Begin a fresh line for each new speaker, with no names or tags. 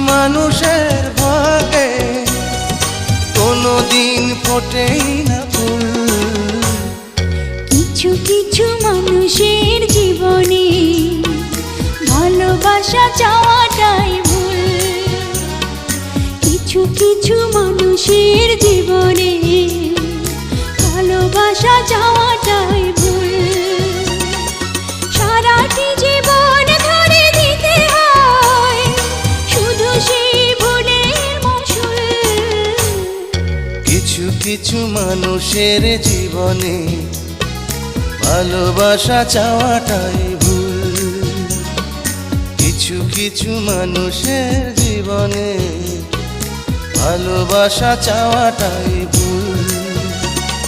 মানুষের ভাগে কোনোদিন ফোটেই না ফুল।
কিছু কিছু মানুষের জীবনে ভালোবাসা চাওয়াটাই ভুল। কিছু কিছু মানুষের জীবনে ভালোবাসা চাওয়াটাই ভুল। সারাটি জীবন ধরে দিতে হয় শুধু সেই ভুলের মাসুল।
কিছু কিছু মানুষের জীবনে ভালোবাসা চাওয়াটাই ভুল। কিছু কিছু মানুষের জীবনে ভালোবাসা চাওয়াটাই